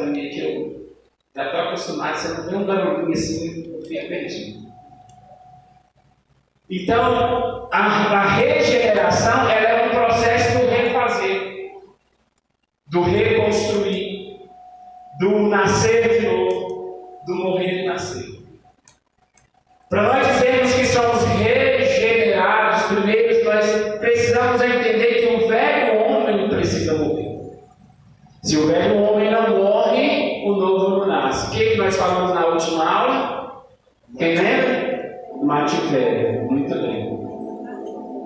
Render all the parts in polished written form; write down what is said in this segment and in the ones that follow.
para mim que eu já estou acostumado, você não vê um barulhinho assim, eu fico perdido. Então, a regeneração ela é um processo do refazer, do reconstruir, do nascer de novo, do morrer e nascer. Para nós dizermos que somos regenerados, primeiro nós precisamos entender que o velho homem precisa morrer. Se o velho homem não morre, o novo não nasce. O que nós falamos na última aula? Quem lembra? Mate o velho. Muito bem.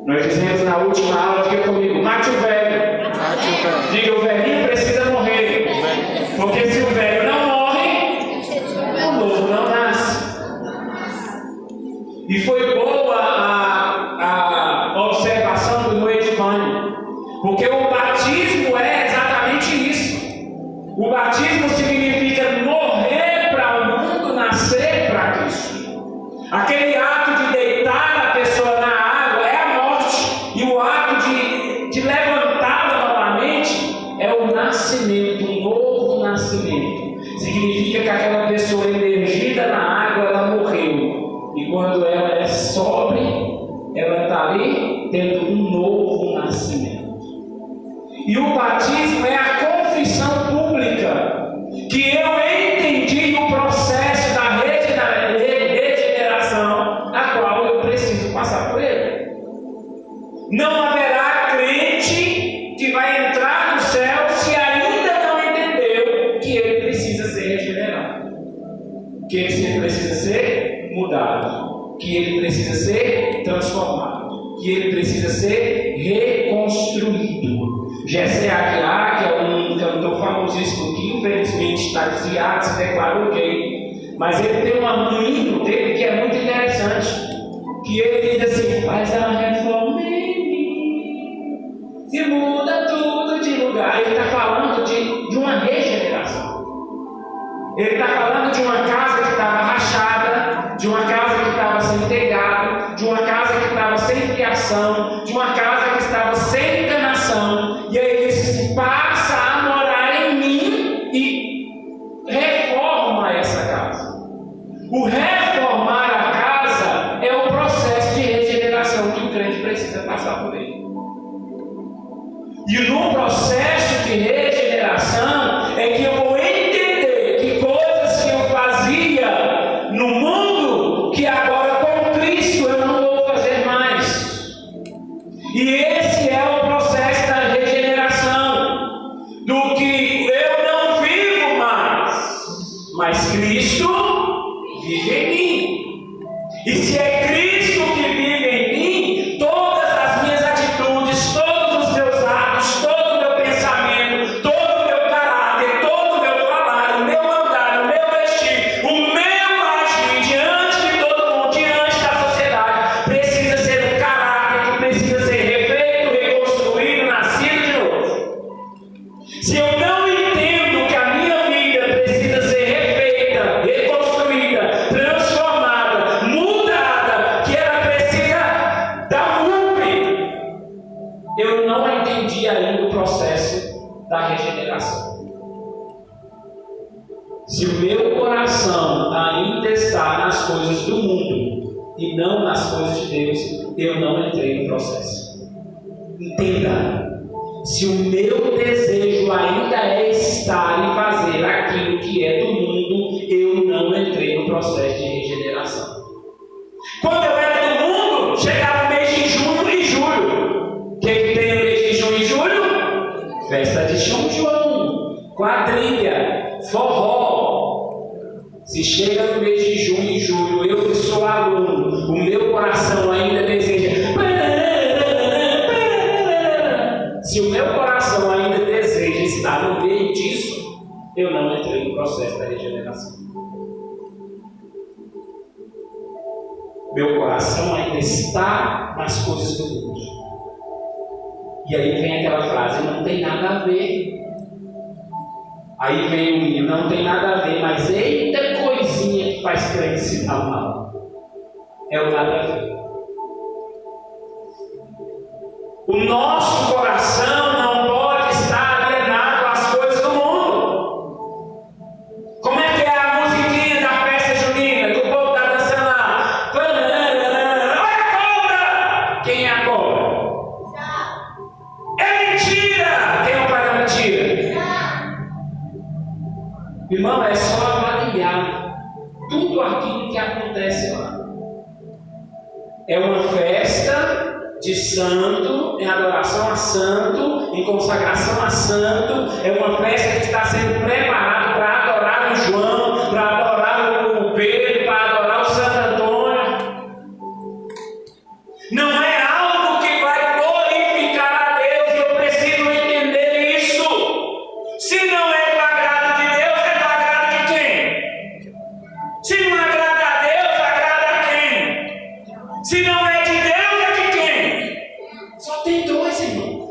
Nós dizemos na última aula, diga comigo, mate o velho. Diga, o velhinho precisa morrer. Porque se o velho não morre, o novo não nasce. E foi boa a observação do Noedivânio, porque o batismo é exatamente isso. O batismo significa morrer para o mundo, nascer para Cristo. Aquele ato de deitar a pessoa na água é a morte, e o ato de levantá-la novamente é o nascimento, um novo nascimento. Significa que aquela pessoa emergida na água, ela morreu. E quando ela é sobre, ela está ali tendo um novo nascimento. E o batismo é a confissão pública que eu entendi o processo da regeneração a qual eu preciso passar por ele. Não haverá crente que vai entrar no céu se ainda não entendeu que ele precisa ser regenerado, que ele precisa ser mudado, que ele precisa ser transformado, que ele precisa ser reconstruído. Jessé Aguiar, que é um cantor famosíssimo que infelizmente está desviado, se declarou gay, mas ele tem um hino dele que é muito interessante, que ele diz assim: faz a reforma em mim e muda tudo de lugar. Ele está falando de uma regeneração. Ele está falando de uma casa que estava rachada, de uma casa que estava sem telhado, de uma casa que estava sem fiação, de uma casa que estava sem encanação. E aí ele disse: passa a morar em mim e reforma essa casa. O reformar a casa é o processo de regeneração que o crente precisa passar por ele. E no processo de regeneração é que eu vou entender que coisas que eu fazia no mundo, que agora com Cristo eu não vou fazer mais. E esse é o processo da regeneração, do que eu não vivo mais, mas Cristo vive em mim. E se é Cristo que vive em mim, todas as minhas atitudes, todos os meus atos, todo o meu pensamento, todo o meu caráter, todo o meu falar, o meu andar, o meu vestir, o meu agir diante de todo mundo, diante da sociedade, precisa ser um caráter que precisa ser refeito, reconstruído, nascido de novo. Se eu não entendo que a minha vida precisa ser refeita, reconstruída, transformada, mudada, que ela precisa dar um up, eu não entendi ainda o processo da regeneração. Se o meu coração ainda está nas coisas do mundo e não nas coisas de Deus, eu não entrei no processo. Entenda. Se o meu desejo ainda é estar e fazer aquilo que é do mundo, eu não entrei no processo de regeneração. Quando eu era do mundo, chegava o mês de junho e julho. O que tem no mês de junho e julho? Festa de São João, quadrilha, forró. Se chega no mês de junho e julho, eu que sou aluno, o meu coração ainda deseja. Se o meu coração ainda deseja estar no meio disso, eu não entrei no processo da regeneração. Meu coração ainda está nas coisas do mundo. E aí vem aquela frase: não tem nada a ver. Aí vem o hino: não tem nada a ver, mas eita coisinha que faz crente se dar mal. É o nada a ver. O nosso coração não pode estar alienado às coisas do mundo. Irmão, é só avaliar tudo aquilo que acontece lá. É uma festa de santo, em adoração a santo, em consagração a santo. É uma festa que está sendo preparada para adorar o João, para adorar o Pedro, para adorar o Santo Antônio. Não é algo que vai glorificar a Deus, e eu preciso entender isso. Se não é do agrado de Deus, é do agrado de quem? Se não agrada a Deus, agrada a quem? Se não é de Deus, é de quem? Só tem dois, irmão.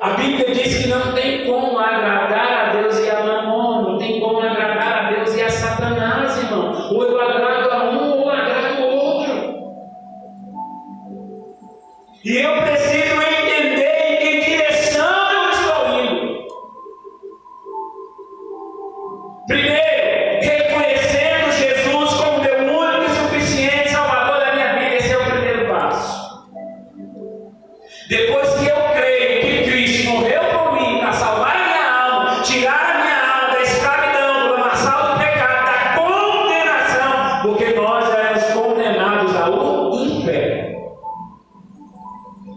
A Bíblia diz que não tem como agradar a Deus e a Mamon, não tem como agradar a Deus e a Satanás, irmão. Ou eu agrado a um, ou eu agrado o outro. E eu preciso entender em que direção eu estou indo. Primeiro, reconhecendo Jesus como meu único e suficiente Salvador da minha vida. Esse é o primeiro passo. Depois que eu creio que Cristo morreu por mim para salvar a minha alma, tirar a minha alma da escravidão, do lamaçal do pecado, da condenação, porque nós éramos condenados ao inferno.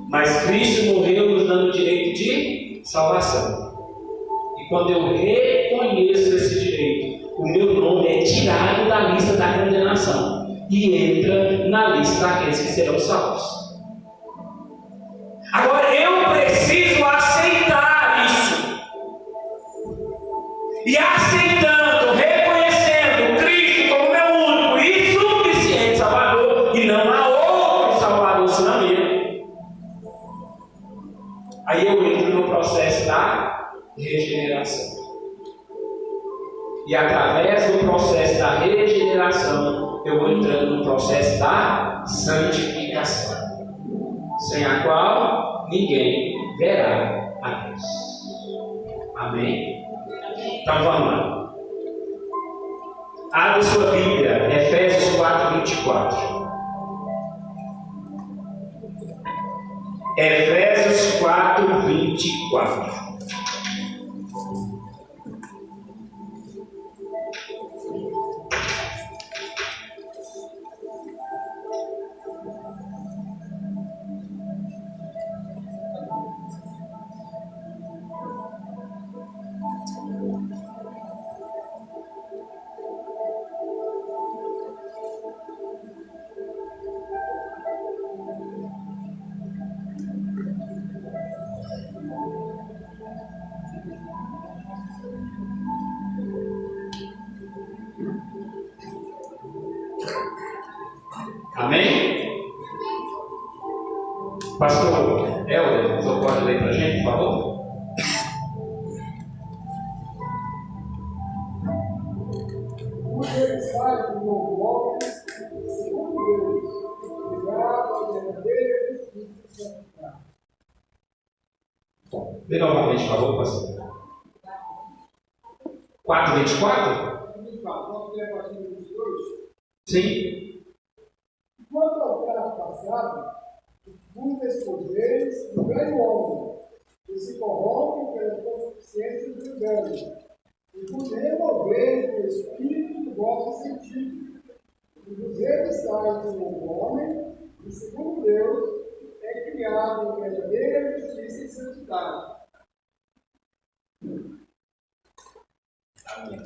Mas Cristo morreu nos dando o direito de salvação. E quando eu reconheço esse direito, o meu nome é tirado da lista da condenação e entra na lista daqueles que serão salvos. Agora eu preciso aceitar isso. E aceitando, reconhecendo Cristo como meu único e suficiente Salvador, e não há outro Salvador senão Ele, aí eu entro no processo da regeneração. E através do processo da regeneração, eu vou entrando no processo da santificação, sem a qual ninguém verá a Deus. Amém? Então vamos lá. Abra sua Bíblia, Efésios 4:24. Efésios 4:24. Amém? Pastor Helder, o senhor pode ler para a gente, por favor? Os realizados do novo homem, segundo Deus, ligado ao verdadeiro Espírito Santo. Lê novamente, por favor, pastor. 4:24? Posso ler a partir do 22? Sim. Quanto ao prazo passado, vos despojeis do velho homem, que se corrompe pelas concupiscências do engano, e vos renoveis do espírito do vosso sentido, e vos revistais do novo homem, e segundo Deus, é criado em verdadeira justiça e santidade. Amém.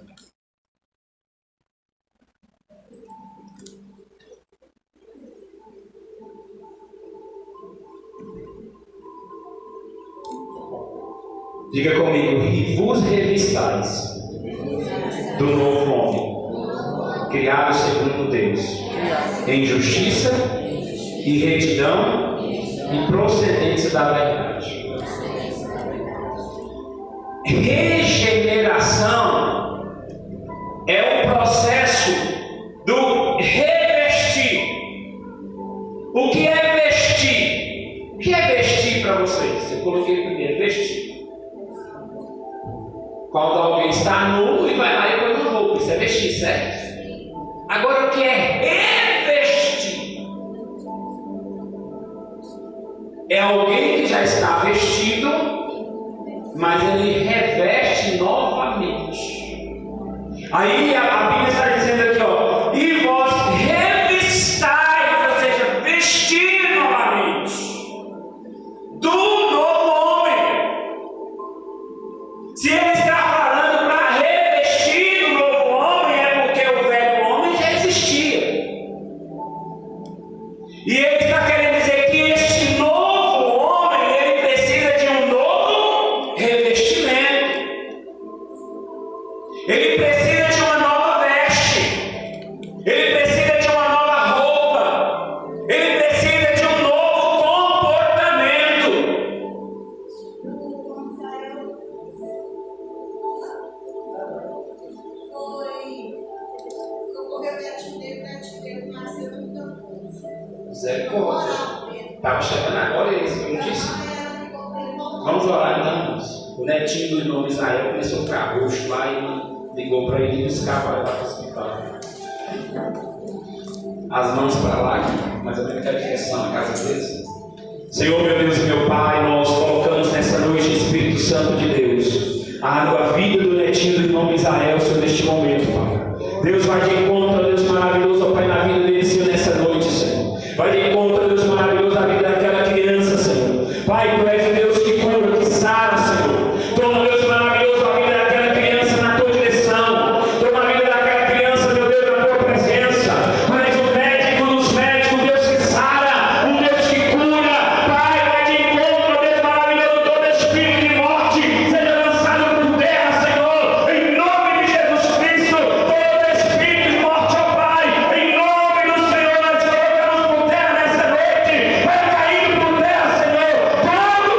Diga comigo, e vos revistais do novo homem, criado segundo Deus, em justiça e retidão e procedência da verdade. Regeneração é o processo do revestir. O que é vestir? O que é vestir para vocês? Eu coloquei primeiro, vestir. Quando alguém está nu e vai lá e põe uma roupa, isso é vestir, certo? Agora o que é revestir? É alguém que já está vestido, mas ele reveste novamente. Aí a Bíblia está dizendo aqui, ó, e vós revistais, ou seja, vestir novamente do novo homem. Se ele está falando para revestir o novo homem, é porque o velho homem já existia. E ele está querendo dizer que este novo homem, ele precisa de um novo revestimento. Ele precisa de uma nova veste. Ele precisa de uma nova roupa. Ele precisa de um novo comportamento. Misericórdia. Estava chegando agora esse que eu disse. Vamos orar então, irmãos. O netinho do irmão Israel começou a ficar roxo lá e ligou para ele buscar para levar para o hospital. As mãos para lá, mais ou menos aquela direção na casa deles. Senhor, meu Deus e meu Pai, nós colocamos nessa noite, Espírito Santo de Deus, a vida do netinho do irmão Israel, Senhor, neste momento, Pai. Deus vai de encontro, Deus maravilhoso, Pai, na vida dele, Senhor, nessa noite, Senhor. Vai de encontro, Deus maravilhoso, na vida daquela criança, Senhor. Pai, Tu és o Deus que cura, que sara, Senhor. Toma, Deus maravilhoso, a vida daquela criança na Tua direção. Toma a vida daquela criança, meu Deus, na Tua presença. Tu és o médico dos médicos, o Deus que sara, o Deus que cura. Pai, vai de encontro, Deus maravilhoso, todo espírito de morte seja lançado por terra, Senhor. Em nome de Jesus Cristo, todo espírito de morte, ó Pai, em nome do Senhor, nós colocamos por terra nessa noite. Vai caindo por terra, Senhor. Todo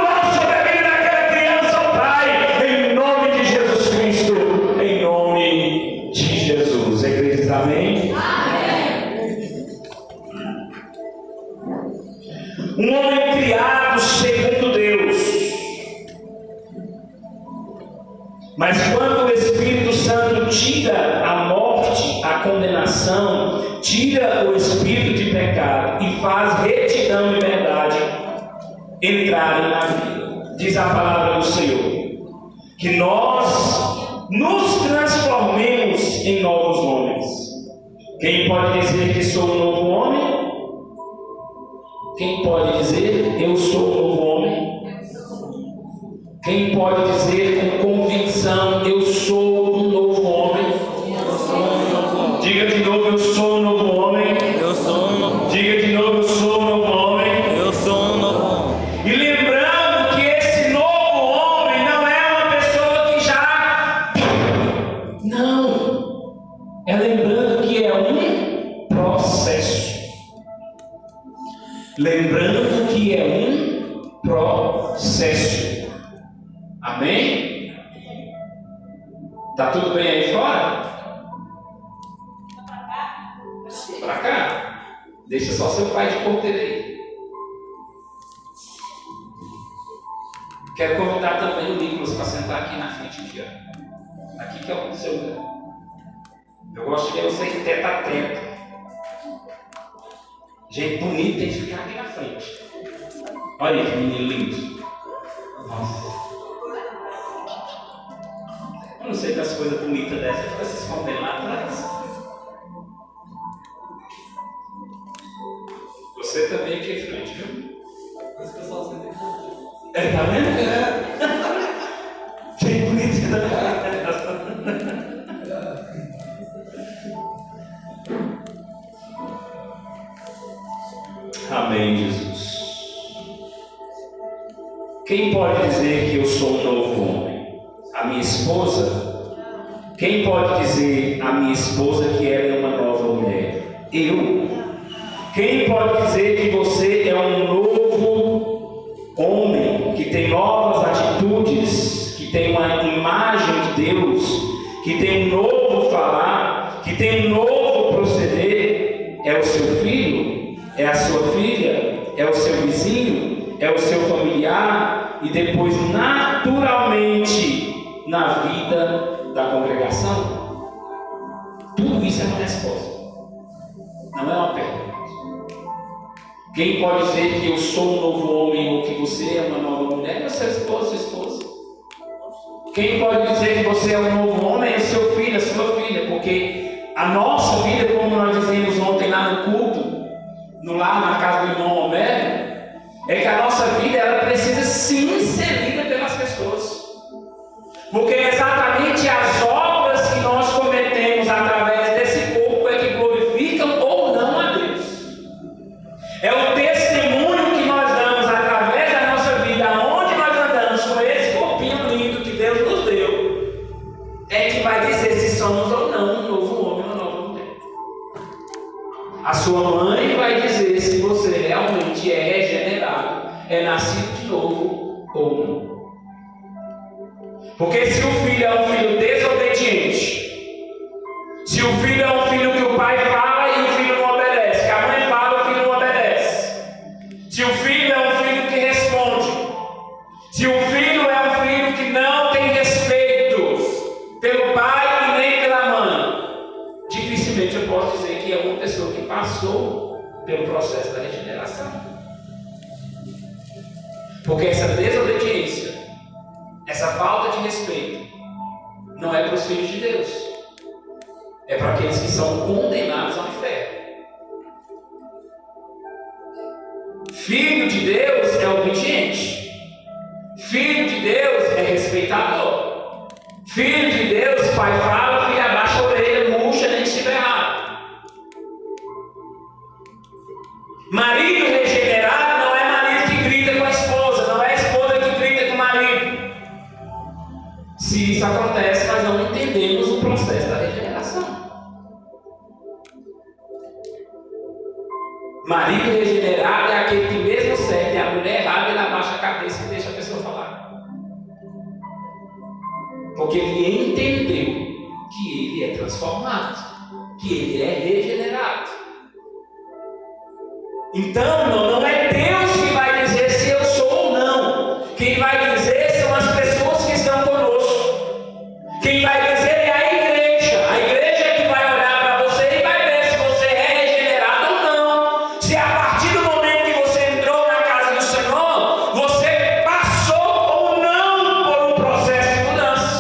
mal sobre a vida daquela criança, ó Pai, em nome de Jesus Cristo, em nome de Jesus. A igreja diz amém? Um homem criado segundo Deus. Mas quando o Espírito Santo tira a morte, a condenação, tira o espírito de pecado e faz retidão e verdade entrarem na vida, diz a palavra do Senhor, que nós nos transformemos em novos homens. Quem pode dizer que sou um novo homem? Quem pode dizer eu sou um novo homem? Quem pode dizer com convicção eu sou um novo homem? Diga de novo, eu sou um novo homem. Diga de novo, eu sou um novo homem. E lembrando que esse novo homem não é uma pessoa que já... Não. É lembrando que é um processo. Lembrando que é um processo. Amém? Tá tudo bem aí fora? Pra cá? Deixa só seu pai de porteiro aí. Quero convidar também o Nicolas para sentar aqui na frente aqui, ó. Aqui que é o seu lugar. Eu gosto de ver vocês teta a teta. Gente bonito tem que ficar aqui na frente. Olha aí que menino lindo. Nossa. Eu não sei das coisas bonitas dessas, fica se escondendo lá atrás. Você também aqui em frente, viu? Esse pessoal você tem que... tá vendo? Gente bonita também. Amém, Jesus. Quem pode dizer que eu sou um novo homem? A minha esposa? Quem pode dizer a minha esposa que ela é uma nova mulher? Eu. Quem pode dizer que você é um novo homem, que tem novas atitudes, que tem uma imagem de Deus, que tem um novo falar, que tem um novo proceder? É o seu filho? É a sua filha? É o seu vizinho? É o seu familiar? E depois, naturalmente, na vida da congregação? Tudo isso é uma resposta, não é uma pergunta. Quem pode dizer que eu sou um novo homem ou que você é uma nova mulher? É sua esposa, sua esposa. Quem pode dizer que você é um novo homem é o seu filho, a sua filha, porque a nossa vida, como nós dizemos ontem lá no culto, lá na casa do irmão Homero, é que a nossa vida ela precisa sim ser lida pelas pessoas. Porque é exatamente as obras que nós cometemos através desse corpo é que glorificam ou não a Deus. É o testemunho que nós damos através da nossa vida, aonde nós andamos com esse corpinho lindo que Deus nos deu, é que vai dizer se somos ou não um novo homem ou uma nova mulher. A sua mãe vai dizer se você realmente é regenerado, é nascido de novo ou não. Porque se o filho é um filho desobediente, se o filho é um filho que o pai fala e o filho não obedece, que a mãe fala e o filho não obedece, se o filho é um filho que responde, se o filho é um filho que não tem respeito pelo pai e nem pela mãe, dificilmente eu posso dizer que é uma pessoa que passou pelo processo da regeneração. Porque essa desobediência, essa falta de respeito, não é para os filhos de Deus, é para aqueles que são condenados ao inferno. Filho de Deus é obediente, filho de Deus é respeitador, filho de Deus, pai fala, filho abaixa a orelha, murcha, nem estiver errado. Marido regenerado não é marido que grita com a esposa, não é a esposa que grita com o marido. Se isso acontece, nós não entendemos o processo da regeneração. Marido regenerado é aquele que mesmo serve a mulher errada, ele abaixa a cabeça e deixa a pessoa falar. Porque ele entendeu que ele é transformado, que ele é regenerado. Então, não é Deus que vai dizer se eu sou ou não. Quem vai dizer são as pessoas que estão conosco. Quem vai dizer é a igreja. A igreja é que vai olhar para você e vai ver se você é regenerado ou não. Se a partir do momento que você entrou na casa do Senhor, você passou ou não por um processo de mudança.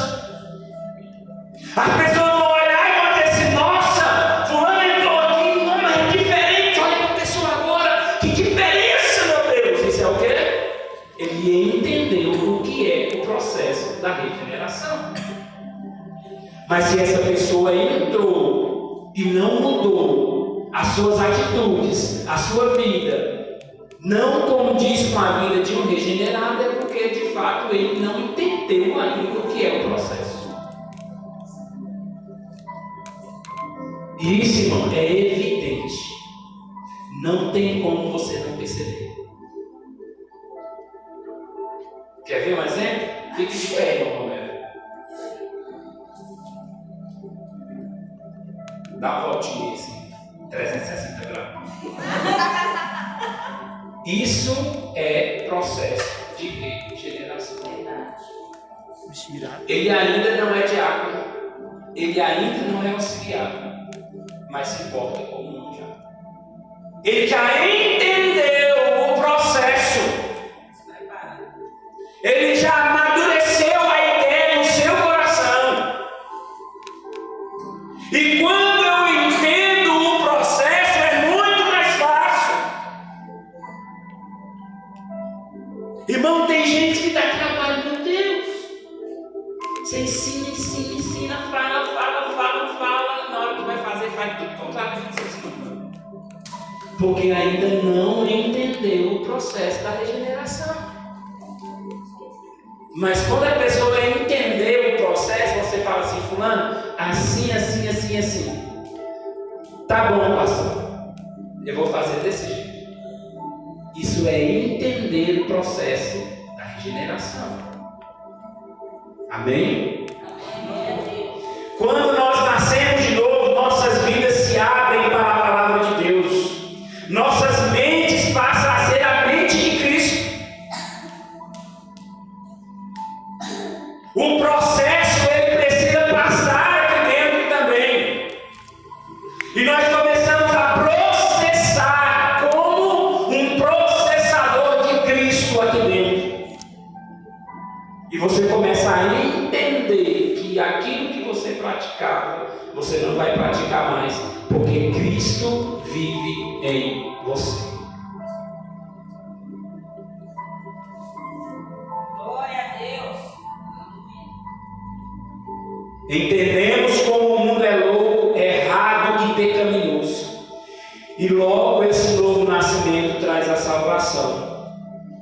As pessoas vão olhar e vão dizer assim, nossa, fulano entrou aqui, não, mas é diferente, olha para a pessoa agora, que diferença, meu Deus. Isso é o quê? Ele entendeu o que é o processo da regeneração. Mas se essa pessoa entrou e não mudou as suas atitudes, a sua vida, não condiz com a vida de um regenerado, é porque de fato ele não entendeu ainda o que é o processo. Isso, irmão, é evidente. Não tem como você não perceber. Quer ver um exemplo? Fique de pé, irmão Romero. Dá uma voltinha assim, 360 graus. Isso é processo de regeneração. Ele ainda não é diácono, ele ainda não é auxiliar, mas se porta como um diácono. Ele já entendeu o processo. Ele já amadureceu a ideia no seu coração. E quando eu entendo o processo, é muito mais fácil. Irmão, tem gente que está trabalhando, meu Deus. Você ensina, fala. Na hora que vai fazer, faz tudo contrário do que você ensina. Porque ainda não entendeu o processo da regeneração. Mas quando a pessoa entender o processo, você fala assim, fulano, assim. Tá bom, pastor. Eu vou fazer desse jeito. Isso é entender o processo da regeneração. Amém? Quando nós nascemos de novo, nossas vidas se abrem para a palavra de Deus. Nossas mentes passam a ser a mente de Cristo. O processo ele precisa passar aqui dentro também. E nós começamos a processar como um processador de Cristo aqui dentro. E você começa a entender que aquilo que você praticava, você não vai praticar mais, porque Cristo vive em você. Glória a Deus. Entendemos como o mundo é louco, errado e pecaminoso. E logo esse novo nascimento traz a salvação,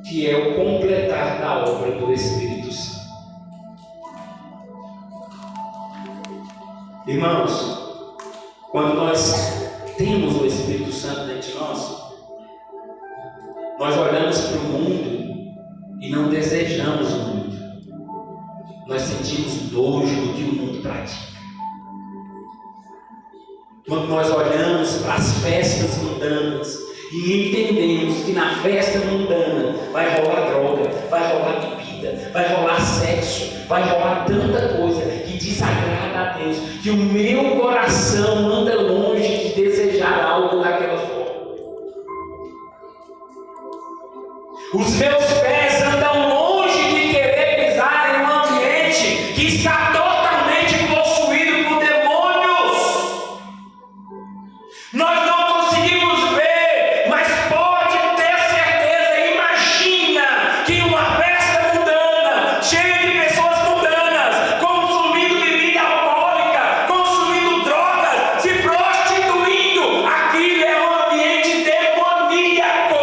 que é o completar da obra do Espírito Santo. Irmãos, quando nós temos o Espírito Santo dentro de nós olhamos para o mundo e não desejamos o mundo. Nós sentimos nojo do que o mundo pratica. Quando nós olhamos para as festas mundanas e entendemos que na festa mundana vai rolar droga, vai rolar bebida, vai rolar sexo, vai rolar tanta coisa que desagrada a Deus, que o meu coração anda longe de desejar algo daquela forma. Os meus pés andam longe de querer pisar em um ambiente que está totalmente possuído por demônios. Nós não conseguimos ver, mas pode ter certeza. Imagina que uma festa mundana, cheia de pessoas mundanas, consumindo bebida alcoólica, consumindo drogas, se prostituindo, aquilo é um ambiente demoníaco.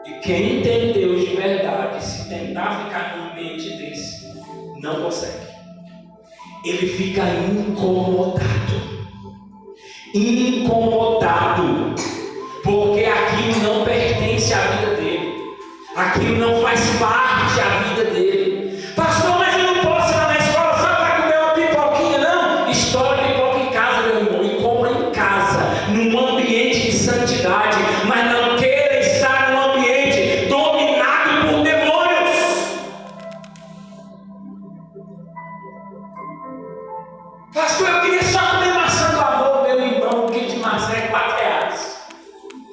E quem tem Deus de verdade, se tentar ficar num ambiente desse, não consegue. Ele fica incomodado, porque aquilo não pertence à vida dele, aquilo não faz parte da vida dele. Pastor, mas eu não posso ir lá na escola só para comer uma pipoquinha, não? Estoura pipoca em casa, meu irmão, e coma em casa, num ambiente de santidade, mas não queira estar num ambiente dominado por demônios. Pastor, eu queria só comer maçã do amor, meu irmão, um quilo de maçã é R$4.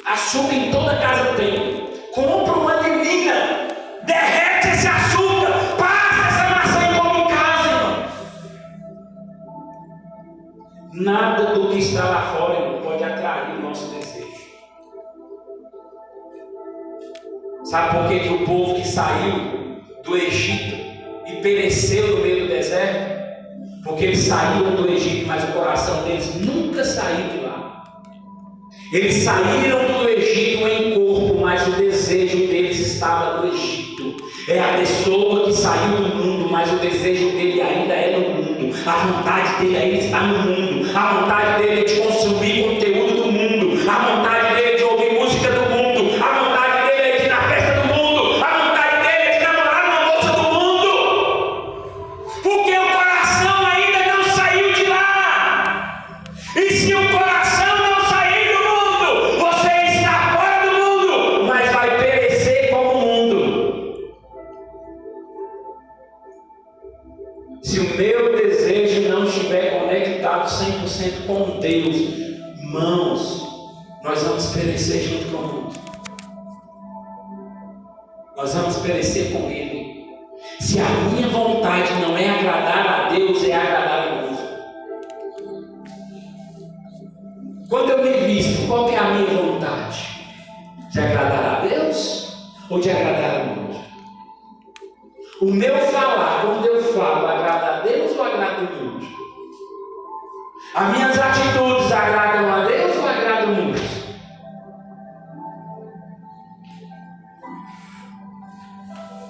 Açúcar em toda casa tem. Compra uma menina, derrete esse açúcar, passa essa maçã e come em casa, irmão. Nada do que está lá fora, irmão, pode atrair o nosso desejo. Sabe por que o povo que saiu do Egito e pereceu no meio do deserto? Porque eles saíram do Egito, mas o coração deles nunca saiu de lá. Eles saíram do Egito em corpo, mas o desejo deles estava no Egito. É a pessoa que saiu do mundo, mas o desejo dele ainda é no mundo. A vontade dele ainda está no mundo. A vontade dele é de consumir conteúdo do mundo. A vontade dele é de ouvir música do mundo. A vontade dele é de ir na festa do mundo. A vontade dele é de namorar uma moça do mundo. Porque o coração ainda não saiu de lá. E se o coração não sair do mundo, você está fora do mundo, mas vai perecer como o mundo. Se o meu desejo não estiver conectado 100% com Deus, irmãos, nós vamos perecer junto com o mundo. Nós vamos perecer com Ele. Se a minha vontade não é agradar a Deus, é agradar ao mundo. Quando eu me visto, qual que é a minha vontade? De agradar a Deus ou de agradar ao mundo? O meu falar, quando eu falo, agrada a Deus ou agrada o mundo? As minhas atitudes agradam a Deus ou agradam o mundo?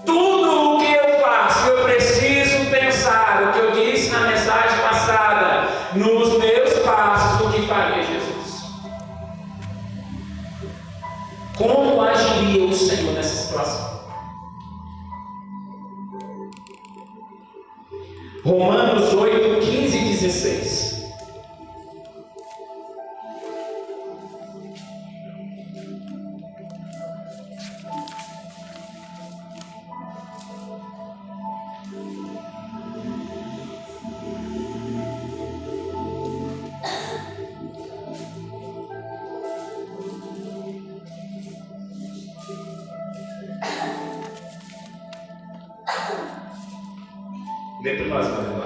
Tudo o que eu faço, eu preciso pensar o que eu disse na mensagem passada, nos meus passos, o que faria Jesus. Como agiria o Senhor nessa situação? Romanos 8, 15 e 16. Lê para nós, Manuel.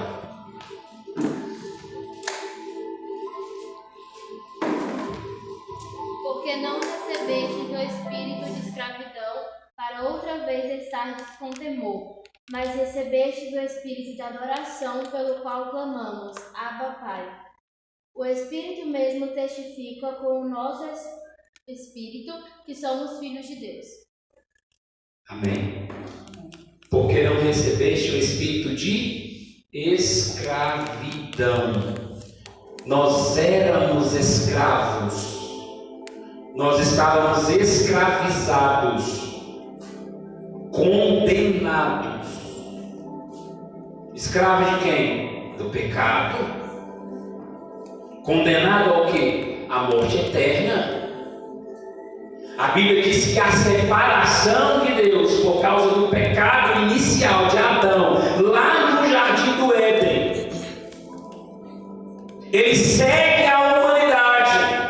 Porque não recebestes o espírito de escravidão, para outra vez estardes com temor, mas recebestes o espírito de adoração, pelo qual clamamos, Abba, Pai. O Espírito mesmo testifica com o nosso espírito que somos filhos de Deus. Amém. Porque não recebeste o espírito de escravidão. Nós éramos escravos. Nós estávamos escravizados, condenados. Escravo de quem? Do pecado. Condenado ao quê? À morte eterna. A Bíblia diz que a separação de Deus por causa do pecado inicial de Adão, lá no jardim do Éden, ele segue a humanidade.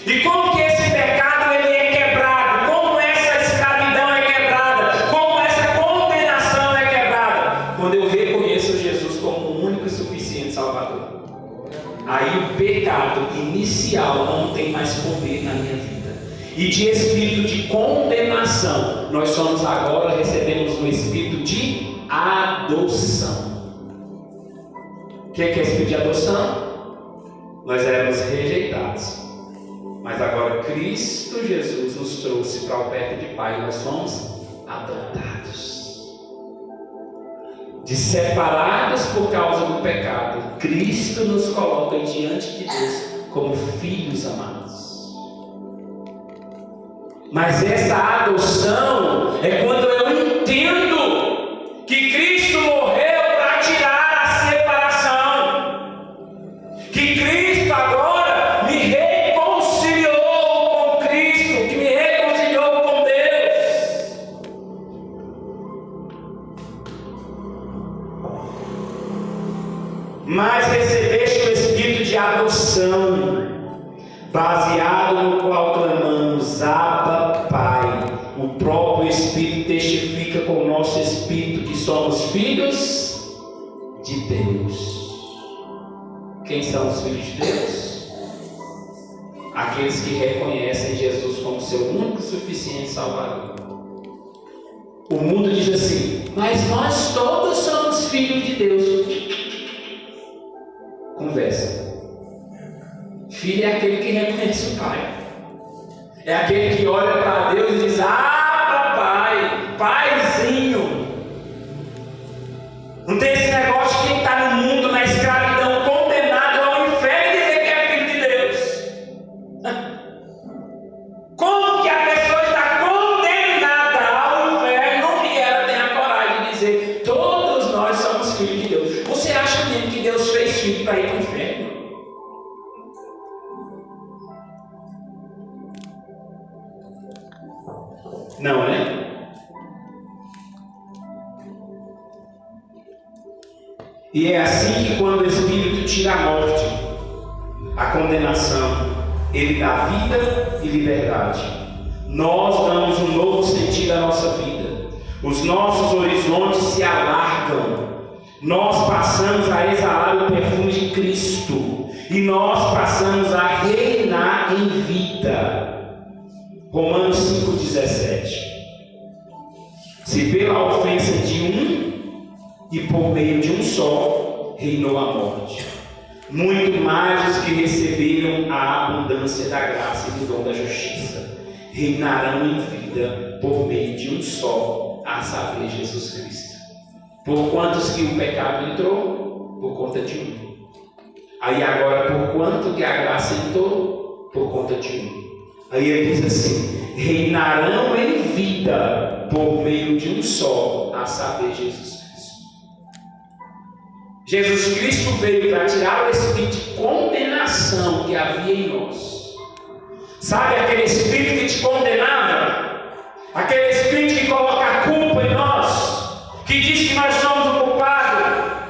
E como que esse pecado ele é quebrado? Como essa escravidão é quebrada? Como essa condenação é quebrada? Quando eu reconheço Jesus como o único e suficiente Salvador. Aí o pecado inicial não tem mais poder na minha vida. E de espírito de condenação, nós somos agora, recebemos um espírito de adoção. O que é espírito de adoção? Nós éramos rejeitados, mas agora Cristo Jesus nos trouxe para o perto de Pai, e nós somos adotados. De separados por causa do pecado, Cristo nos coloca diante de Deus como filhos amados. Mas essa adoção é quando eu entendo que Cristo morreu para tirar a separação. Que Cristo agora me reconciliou com Cristo, que me reconciliou com Deus. Mas recebeste o espírito de adoção, baseado no qual clamamos, Abba, Pai. O próprio Espírito testifica com o nosso espírito que somos filhos de Deus. Quem são os filhos de Deus? Aqueles que reconhecem Jesus como seu único e suficiente Salvador. O mundo diz assim, mas nós todos somos filhos de Deus. Conversa. Filho é aquele que reconhece o Pai. É aquele que olha para Deus e diz, papai, paizinho. Não tem esse negócio de quem está no mundo, na escravidão, condenado ao inferno e dizer que é filho de Deus. Como que a pessoa está condenada ao inferno e ela tem a coragem de dizer, todos nós somos filhos de Deus? Você acha mesmo que Deus fez filho para ir para o inferno? Não, né? E é assim que quando o Espírito tira a morte, a condenação, ele dá vida e liberdade. Nós damos um novo sentido à nossa vida. Os nossos horizontes se alargam. Nós passamos a exalar o perfume de Cristo. E nós passamos a reinar em vida. Romanos 5,17. Se pela ofensa de um e por meio de um só reinou a morte, muito mais os que receberam a abundância da graça e do dom da justiça reinarão em vida por meio de um só, a saber, Jesus Cristo. Por quantos que o pecado entrou? Por conta de um. Aí agora, por quanto que a graça entrou? Por conta de um. Aí ele diz assim, reinarão em vida por meio de um só, a saber, Jesus Cristo. Jesus Cristo veio para tirar o espírito de condenação que havia em nós. Sabe aquele espírito que te condenava? Aquele espírito que coloca a culpa em nós, que diz que nós somos o culpado,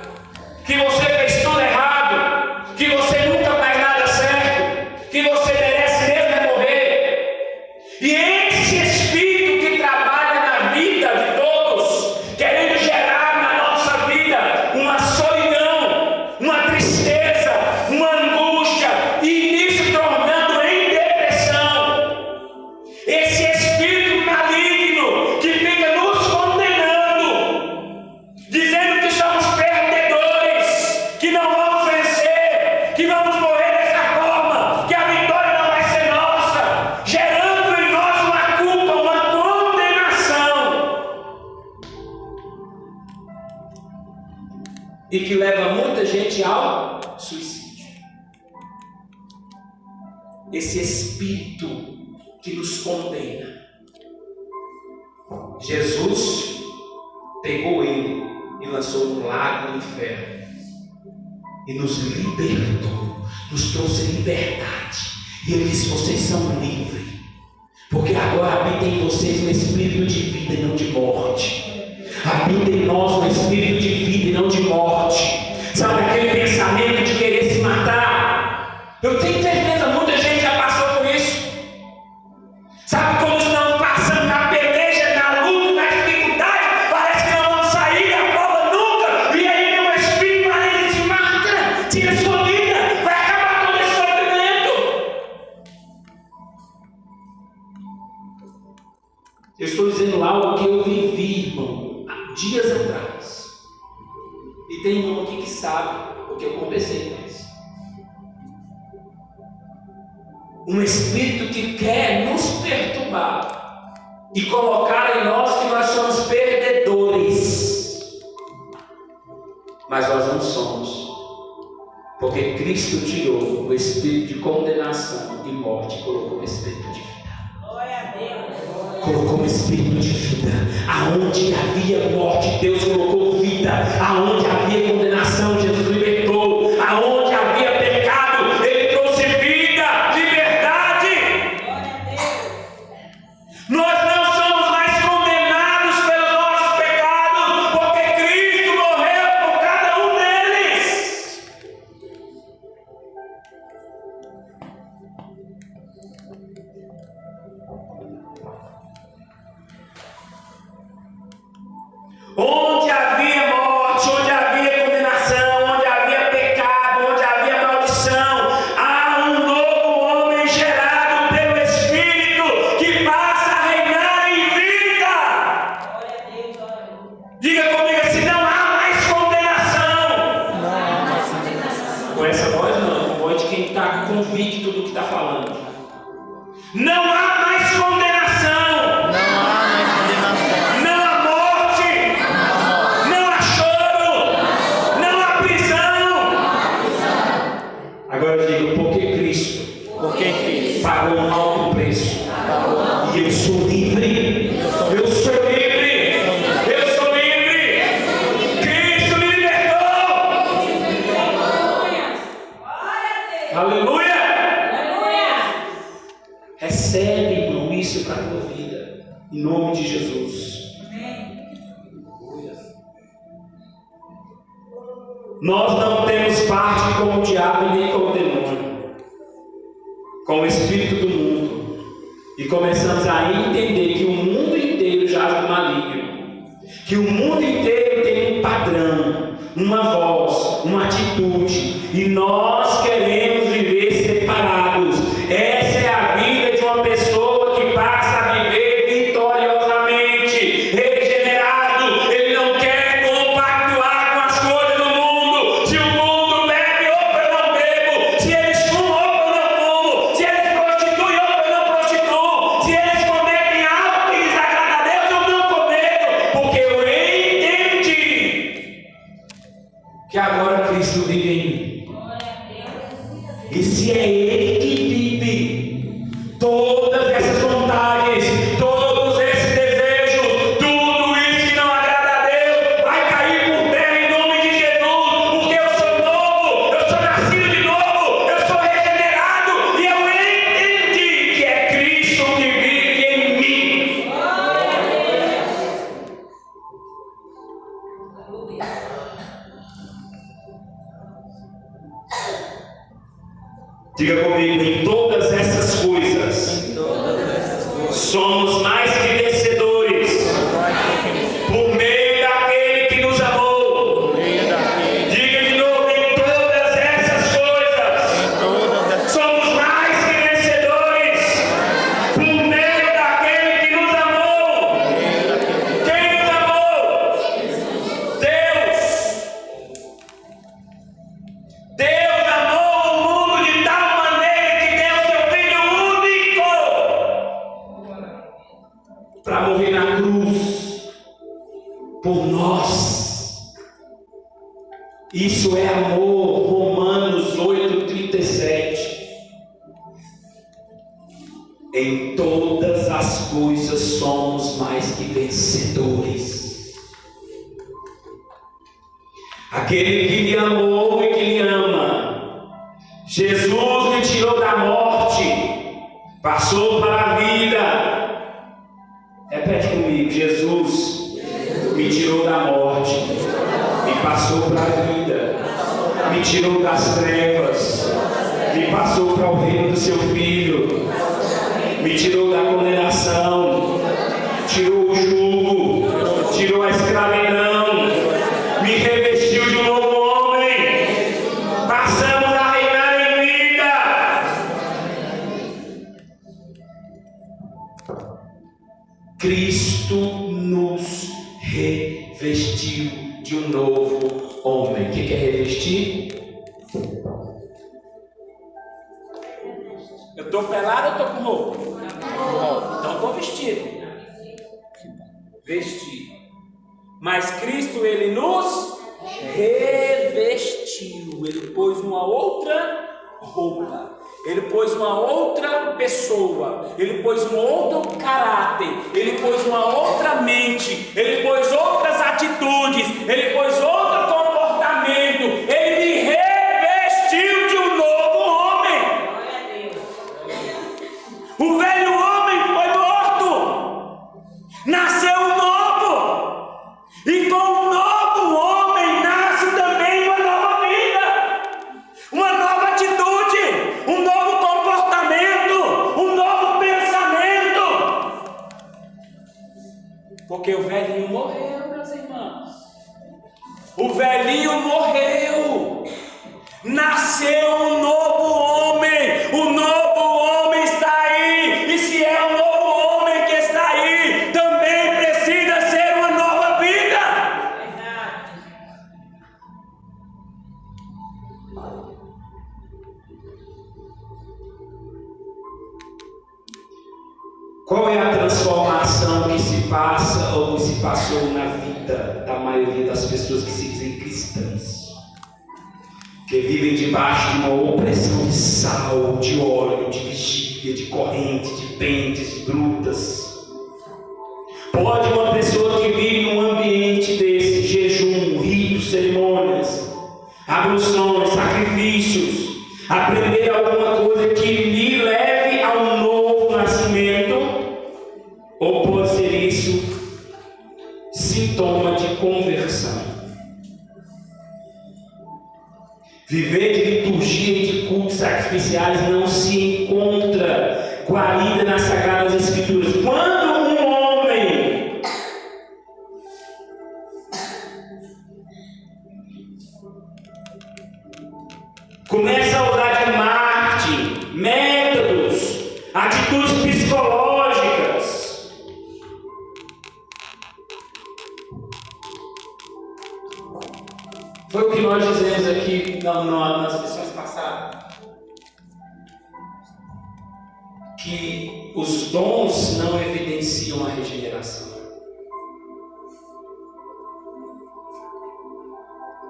que você fez tudo errado, que você nunca faz nada certo, que você merece mesmo morrer. E esse espírito que trabalha na vida de todos, querendo gerar na nossa vida uma e que leva muita gente ao suicídio. Esse espírito que nos condena. Jesus pegou ele e lançou no lago do inferno e nos libertou, nos trouxe liberdade. E ele disse: vocês são livres, porque agora habita em vocês um espírito de vida e não de morte. Habita em nós um espírito de vida e não de morte. Sabe aquele pensamento de querer se matar? Eu tenho certeza, muita gente já passou por isso. Sabe quando estamos passando na peleja, na luta, na dificuldade, parece que não vamos sair da prova nunca. E aí meu espírito maligno se mata, tira sua vida, vai acabar todo esse sofrimento. Eu estou dizendo algo que eu vivi, irmão, há dias atrás. E tem um aqui que sabe o que eu conversei com eles. Um espírito que quer nos perturbar e colocar em nós que nós somos perdedores. Mas nós não somos, porque Cristo tirou o espírito de condenação e morte e colocou o espírito de vida. Glória a Deus. Colocou um espírito de vida. Aonde havia morte, Deus colocou vida. Aonde havia condenação, Jesus libertou. Aonde havia pecado, Ele trouxe vida, liberdade. Glória a Deus. Nós não somos mais condenados pelos nossos pecados, porque Cristo morreu por cada um deles. Onde havia morte, onde havia condenação, onde havia pecado, onde havia maldição, há um novo homem gerado pelo Espírito que passa a reinar em vida. Glória a Deus. Glória a Deus. Diga comigo assim: não há mais condenação. Com essa voz não, com a voz de quem está convicto do que está falando. Não há mais condenação. Não há morte. Não há choro. Não há prisão. Agora eu digo: porque Cristo pagou um alto preço. E eu sou livre. Eu sou livre. Eu sou livre. Cristo me libertou. Glória a Deus. Aleluia. Aleluia. Recebe, irmão, isso para a tua vida. Em nome de Jesus. Amém. Nós não temos parte com o diabo nem com o demônio, com o espírito do mundo. E começamos a entender que o mundo inteiro jaz do maligno. Que o mundo inteiro tem um padrão, uma voz, uma atitude. E nós queremos viver separados. Essa é a vida de uma pessoa que passa a viver vitoriosamente, regenerado. Ele não quer compactuar com as coisas do mundo. Se o mundo bebe, opa, eu não bebo. Se eles fumam, opa, eu não fumo. Se eles prostituem, opa, eu não prostituo. Se eles cometem algo que desagrada a Deus, eu não cometo. Porque eu entendi que agora Cristo vive em mim. Glória a Deus. E se é Ele que vive, todas essas vontades, todos esses desejos, tudo isso que não agrada a Deus, vai cair por terra em nome de Jesus, porque eu sou novo, eu sou nascido de novo, eu sou regenerado, e eu entendi que é Cristo que vive em mim. Glória a Deus. Aleluia. Diga comigo: em todas essas coisas, somos mais que vencedores, por meio daquele que nos amou. Diga de novo: em todas essas coisas, somos mais que vencedores, por meio daquele que nos amou. Quem nos amou? Deus. Deus amou o mundo de tal maneira que deu seu Filho único. Isso é amor. Romanos 8:37. Em todas as coisas somos mais que vencedores. Aquele que lhe amou e que lhe ama. Jesus lhe tirou da morte, passou para a vida. Repete comigo: Jesus me tirou da morte, me passou para a vida, me tirou das trevas, me passou para o reino do seu Filho, me tirou da condenação, tirou o jugo, tirou a escravidão, me revestiu de um novo homem. Passamos a reinar em vida. Cristo nos revestiu de um novo homem. O que é revestir? Eu estou pelado ou estou com roupa? Então estou vestido. Vestir. Mas Cristo, Ele nos revestiu. Ele pôs uma outra roupa. Ele pôs uma outra pessoa. Ele pôs um outro caráter. Ele pôs uma outra mente. Ele pôs outras atitudes. Ele pôs outro comportamento. Ele me revestiu de um novo homem. O velho homem foi morto. Nasceu um novo. E com um novo homem nasce também uma nova vida. Uma nova atitude. Um novo comportamento. Um novo pensamento. Porque o velhinho morreu, meus irmãos. O velhinho morreu. Nasceu um novo homem. O novo homem está aí. E se é um novo homem que está aí, também precisa ser uma nova vida. Qual é a transformação que se passa ou que se passou na vida da maioria das pessoas que se dizem cristãs? Que vivem debaixo de uma opressão de sal, de óleo, de vigília, de corrente, de pentes, de grutas. Pode uma pessoa que vive num ambiente desse, jejum, ritos, cerimônias, abluções, sacrifícios, aprender alguma coisa que lhe leve a um novo nascimento? Ou pode ser isso sintoma de conversão? Viver de liturgia e de cultos sacrificiais não se encontra guarida nas Sagradas Escrituras. Quando um homem começa a usar de marketing, métodos, atitudes psicológicas, foi o que nós dizemos aqui nas lições passadas, que os dons não evidenciam a regeneração.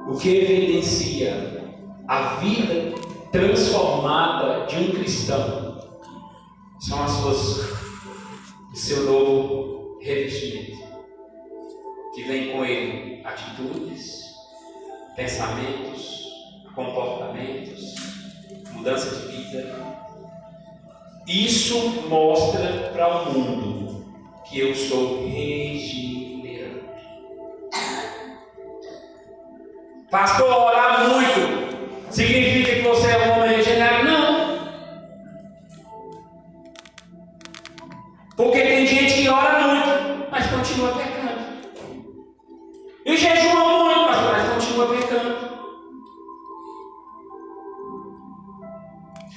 O que evidencia a vida transformada de um cristão são o seu novo revestimento, que vem com ele atitudes, pensamentos, comportamentos, mudança de vida. Isso mostra para o mundo que eu sou regenerado. Pastor, orar muito significa que você é um homem regenerado? Não. Porque tem gente que ora muito, mas continua pecando. E jejua muito, mas continua pecando.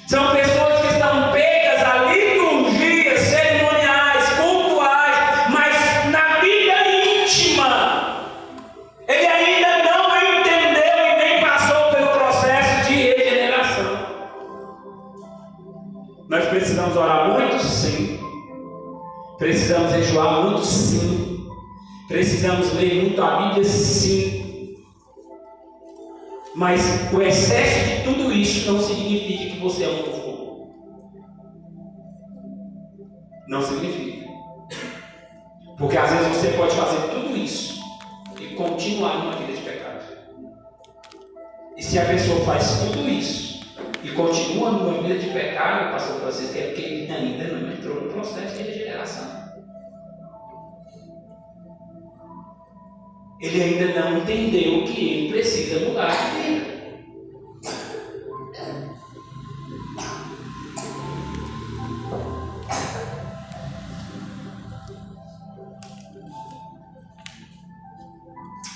São pessoas que estão pegas a liturgias cerimoniais, cultuais, mas na vida íntima ele ainda não entendeu e nem passou pelo processo de regeneração. Nós precisamos orar muito? Sim. Precisamos jejuar muito? Sim. Precisamos ler muito a Bíblia? Sim. Mas o excesso de tudo isso não significa que você é um conforto. Não significa. Porque às vezes você pode fazer tudo isso e continuar numa vida de pecado. E se a pessoa faz tudo isso e continua numa vida de pecado, pastor Francisco, é porque ele ainda não entrou no processo de regeneração. Ele ainda não entendeu que ele precisa mudar de vida.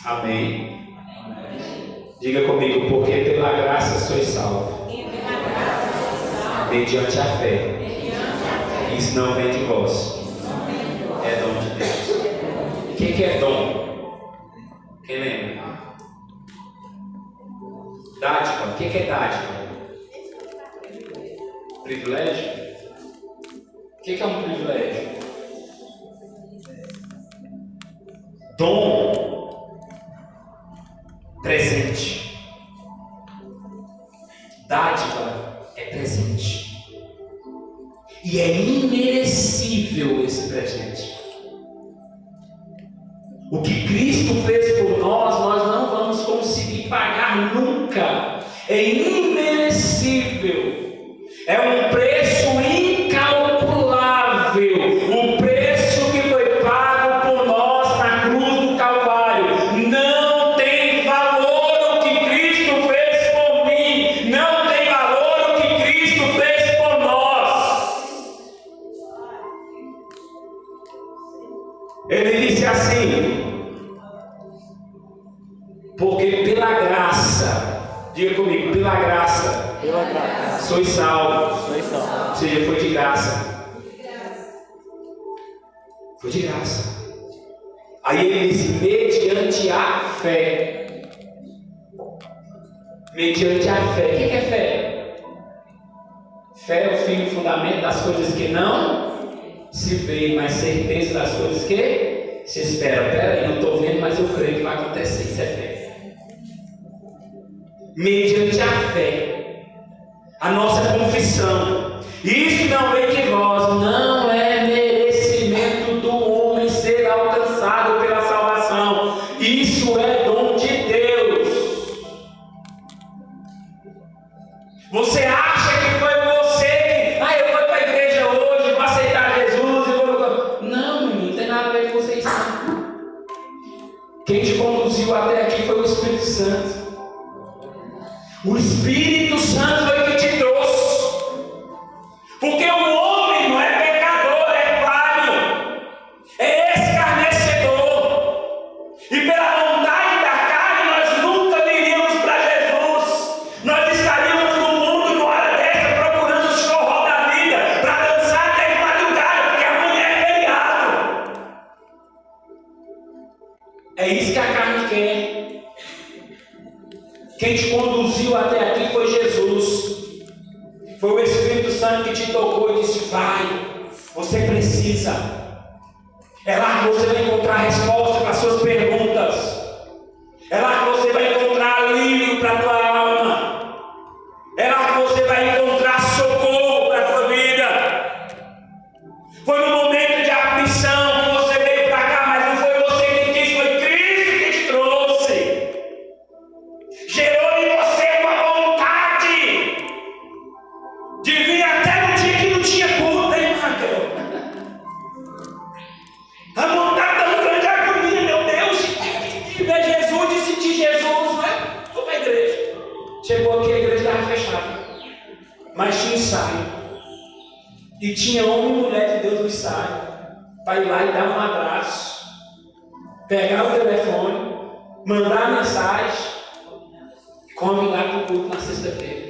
Amém. Diga comigo, porque pela graça sois salvos, mediante a fé. Isso não vem de vós, é dom de Deus. O que é dom? Quem lembra? Dádiva. O que é dádiva? Privilégio? O que é um privilégio? Dom. Presente. Dádiva é presente. E é imerecível esse presente. O que Cristo fez por nós, nós não vamos conseguir pagar nunca. É imerecível. É um preço incalculável. O preço que foi pago por nós na cruz do Calvário. Não tem valor o que Cristo fez por mim. Não tem valor o que Cristo fez por nós. Ele disse assim: porque pela graça, diga comigo, pela graça, sois salvos. Ou seja, foi de graça. Foi de graça. Aí ele diz, mediante a fé. Mediante a fé. O que é fé? Fé é o fim e fundamento das coisas que não se vê, mas certeza das coisas que se esperam. Peraí, não estou vendo, mas eu creio que vai acontecer. Isso é fé. Mediante a fé, a nossa confissão. Isso não vem de vós, não é merecimento do homem ser alcançado pela salvação. Isso é dom de Deus. Você acha que foi você que, eu vou para a igreja hoje, vou aceitar Jesus e vou... Não tem nada a ver com você isso. Quem te conduziu até aqui foi o Espírito Santo. O Espírito Santo foi que te trouxe. Porque o homem não é pecador, é falho, é escarnecedor. E pela vontade da carne nós nunca viríamos para Jesus. Nós estaríamos no mundo numa hora dessa procurando os forró da vida para dançar até de madrugada, porque amanhã é feriado. É isso que a carne quer. Quem te conduziu até aqui foi Jesus. Foi o Espírito Santo que te tocou e disse: vai, você precisa. É lá que você vai encontrar resposta para as suas perguntas. É lá que você vai encontrar alívio para a tua alma. É lá que você vai encontrar socorro para a tua vida. Foi no momento de aflição que você veio para cá, mas não foi você que quis, foi Cristo que te trouxe. Gerou em você uma vontade de vir até no dia que não tinha culto, hein, Raquel? A vontade da grande agonia, meu Deus, de ver Jesus, de sentir Jesus, não é? Vou para a igreja. Chegou aqui, a igreja estava fechada, mas tinha ensaio. E tinha homem e mulher de Deus no ensaio, para ir lá e dar um abraço, pegar o telefone, mandar a mensagem, convidar para o culto na sexta-feira.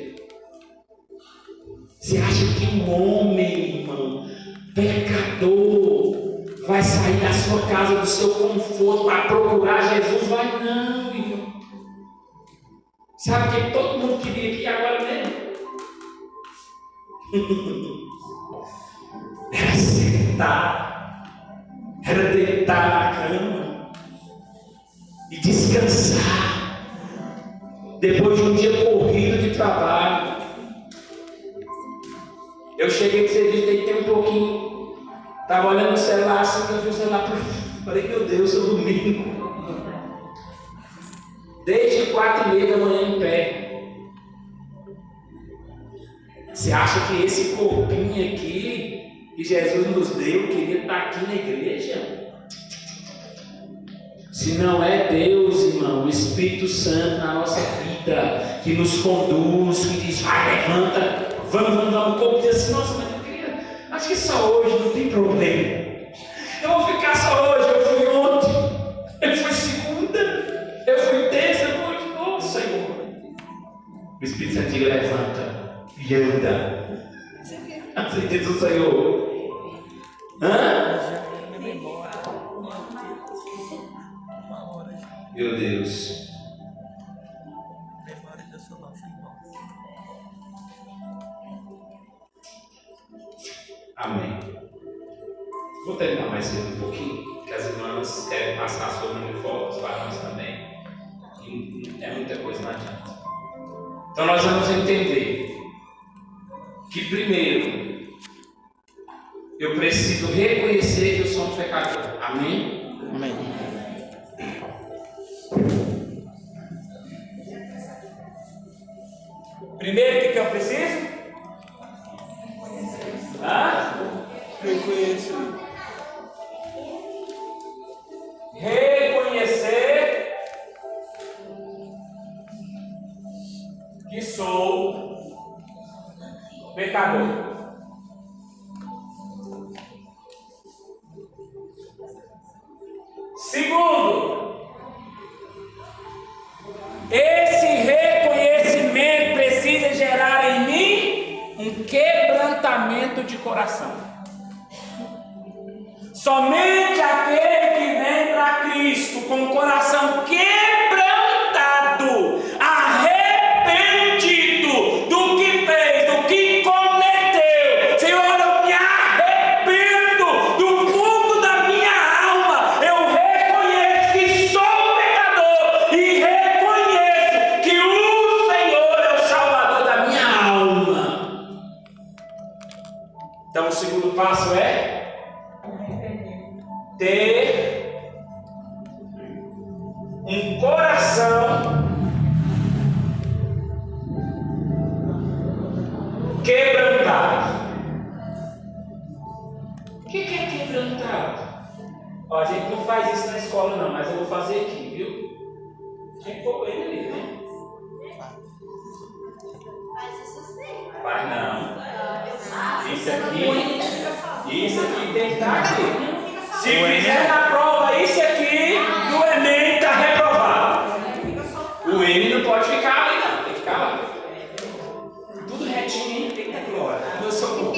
Você acha que um homem, irmão, pecador, vai sair da sua casa, do seu conforto, para procurar Jesus? Vai não, irmão. Sabe o que todo mundo queria aqui agora mesmo? Era sentar, era deitar na cama e descansar. depois de um dia corrido de trabalho, eu cheguei para você, deitei um pouquinho, estava olhando o celular assim, eu vi o celular, falei, meu Deus, eu domingo. Desde 4h30 da manhã em pé. Você acha que esse corpinho aqui que Jesus nos deu queria estar aqui na igreja? Se não é Deus, irmão, o Espírito Santo na nossa vida, que nos conduz, que diz, vai, levanta, vamos, o corpo diz assim, nossa, mas eu queria, acho que só hoje, não tem problema. Eu vou ficar só hoje, eu fui ontem, eu fui segunda, eu fui terça, hoje, oh Senhor. O Espírito Santo diga, levanta e anda. Assim diz o Senhor. Meu Deus. Amém. Vou terminar mais cedo um pouquinho, que as irmãs querem passar sobre o uniforme, os varões também. E é muita coisa, não adianta. Então nós vamos entender que primeiro eu preciso reconhecer que eu sou um pecador. Amém? Amém. Primeiro, o que eu preciso? Reconhecer que sou pecador. Segundo, esse reconhecimento precisa gerar em mim um quebrantamento de coração. Somente aquele que vem para Cristo com o coração quebrantado, arrependido do que fez, do que cometeu. Senhor, eu me arrependo do fundo da minha alma. Eu reconheço que sou pecador e reconheço que o Senhor é o Salvador da minha alma. Então o segundo passo é ter um coração quebrantado. O que é quebrantado? Ó, a gente não faz isso na escola não, mas eu vou fazer aqui, viu? Tinha que pôr ele ali, né? Faz isso sim. Vai não. Isso aqui tem que estar aqui. Se fizer na prova isso aqui, do Enem está reprovado. O N não pode ficar ali não, tem que ficar lá. Tudo retinho, tem que dar glória. Eu sou bom.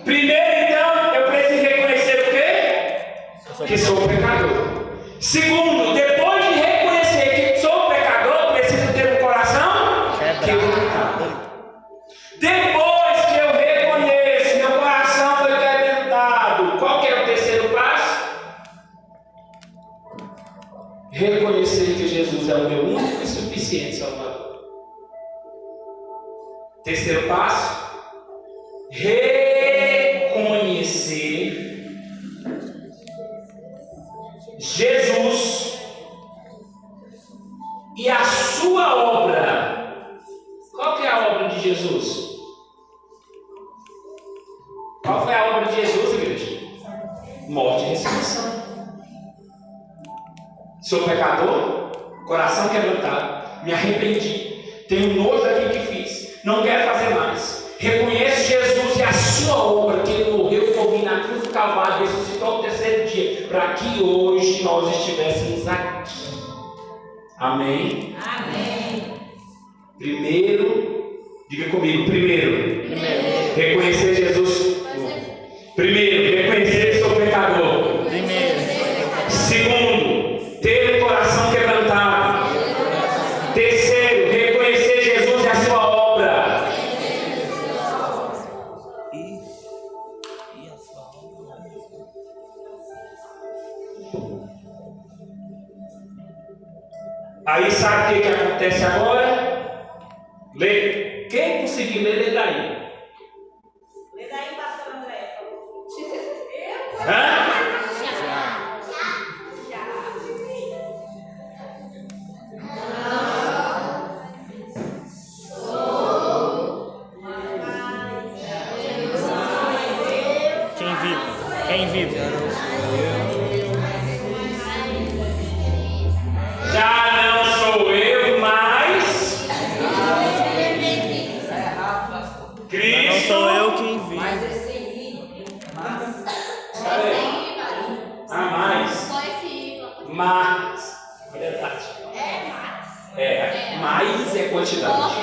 Primeiro então, eu preciso reconhecer o quê? Que sou pecador. Segundo, depois de reconhecer que sou pecador, preciso ter um coração quebrantado. Depois que eu reconheço, meu coração foi quebrantado, qual que é o terceiro passo? Reconhecer que Jesus é o meu único e suficiente Salvador. Terceiro passo, reconhecer Jesus e a sua obra. Qual que é a obra de Jesus? Qual foi a obra de Jesus, igreja? Morte e ressurreição. Sou pecador, coração quebrantado, me arrependi, tenho nojo daquilo que fiz, não quero fazer mais. Reconheço Jesus e a sua obra, que Ele morreu por mim na cruz do Calvário, ressuscitou ao terceiro dia, para que hoje nós estivéssemos aqui. Amém? Amém. Primeiro, diga comigo, primeiro. Reconhecer Jesus. Primeiro, reconhecer que sou pecador. Segundo, ter o coração quebrantado. Terceiro, reconhecer Jesus e a sua obra. Aí sabe o que acontece agora? Lê. Quem conseguir ler, lê daí. Lê daí, pastor André. Hã? Quem vive? Já não sou eu, mas Cristo. Não sou eu quem vive. Mais. Mais. Verdade. Mais é quantidade.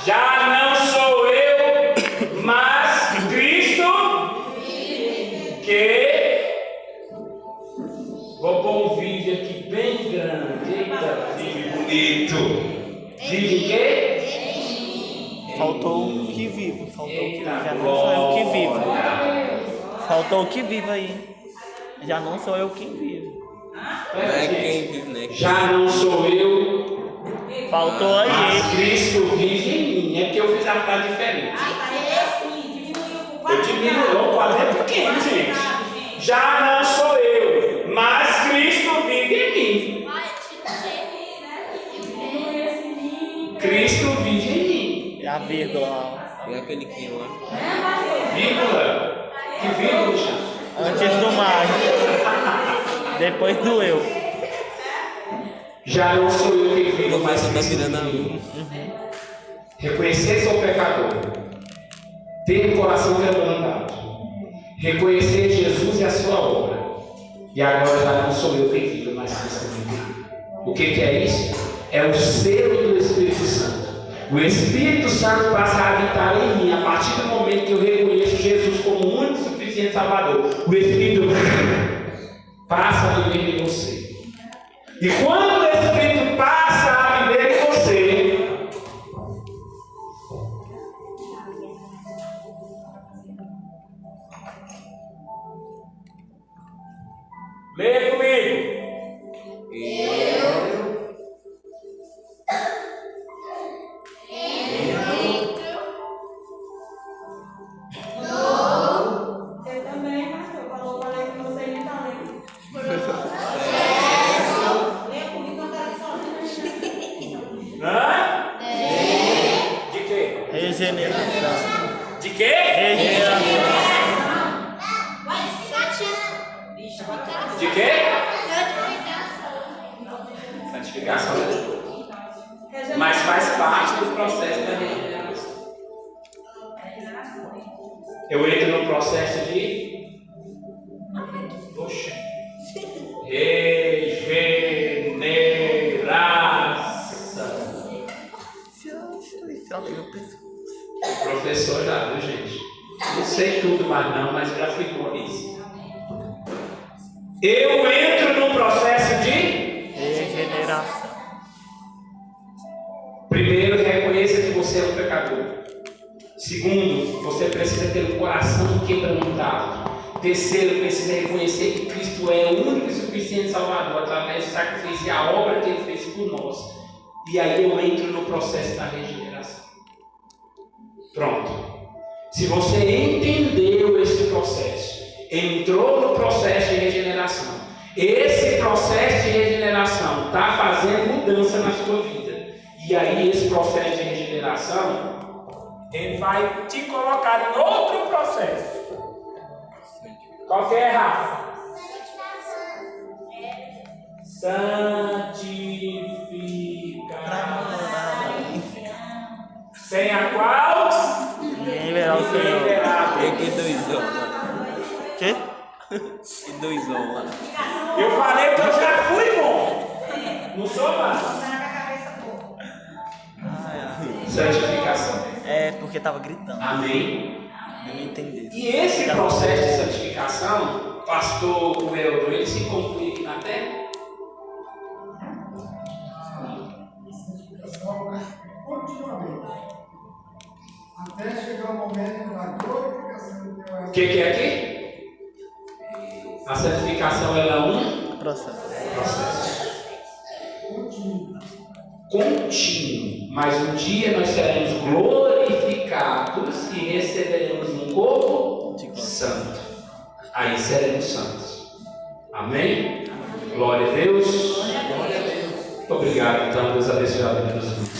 Já não sou eu, mas Cristo que. Vou pôr um vídeo aqui bem grande. Eita, vídeo bonito. Vídeo o quê? Faltou o que vive. Faltou o que vive. Eita, Já não sou eu que vive. glória. Faltou o que vive aí. Já não sou eu quem vive. Não é quem vive, né? Já não sou eu, Faltou aí. mas Cristo vive em mim. É porque eu fiz a frase diferente. Eu diminuí o quadro é pequeno, gente. Já não sou eu, mas Cristo vive em mim. Cristo vive em mim. E a vírgula. E aquele que lá. Vírgula. Que vírgula, gente? Antes do mais. Depois do eu. Já não sou eu quem vive, O mas professor tá Cristo virando a vive. luz. Reconhecer sou pecador. Ter o coração quebrantado. Reconhecer Jesus e a sua obra. E agora já não sou eu quem vive, mas Cristo vive. O que é isso? É o selo do Espírito Santo. O Espírito Santo passa a habitar em mim a partir do momento que eu reconheço Jesus como o único e suficiente Salvador. O Espírito passa a viver em você. E quando o Espírito passa a viver em você, leia comigo. Você também, pastor, falou para ler com você e tá lendo. Lê comigo, não quero sozinho. Hã? De quê? Regeneração. De quê? Regeneração. De quê? Santificação. Mas faz parte do processo da regeneração. Eu entro no processo de. Poxa. Regeneração. Professor já, viu, gente? Não sei tudo mais não, mas já fui com isso. Eu entro no processo de. Regeneração. Primeiro, reconheça que você é um pecador. Segundo, você precisa ter um coração quebrantado. Terceiro, precisa reconhecer que Cristo é o único e suficiente Salvador através do sacrifício e a obra que Ele fez por nós. E aí eu entro no processo da regeneração. Pronto. Se você entendeu esse processo, entrou no processo de regeneração, esse processo de regeneração está fazendo mudança na sua vida. E aí esse processo de regeneração, ele vai te colocar em outro processo. Qual que é, Rafa? Santificação. Sem a qual? Ninguém verá o Senhor. Tem que doisão lá. Quê? Que doisão lá. Eu falei que eu já fui bom. Não sou mais. Santificação. É porque tava gritando. Amém. Eu não entendi. E esse processo de santificação, pastor Weldo, ele se conclui aqui na terra? Continuamente. Até chegar o momento da glorificação do teu O que é aqui? A santificação ela é um Processo. processo. O contínuo. Mas um dia nós seremos glorificados e receberemos um corpo santo. Aí seremos santos. Amém? Glória a Deus. Muito obrigado, então. Deus abençoe a vida dos irmãos.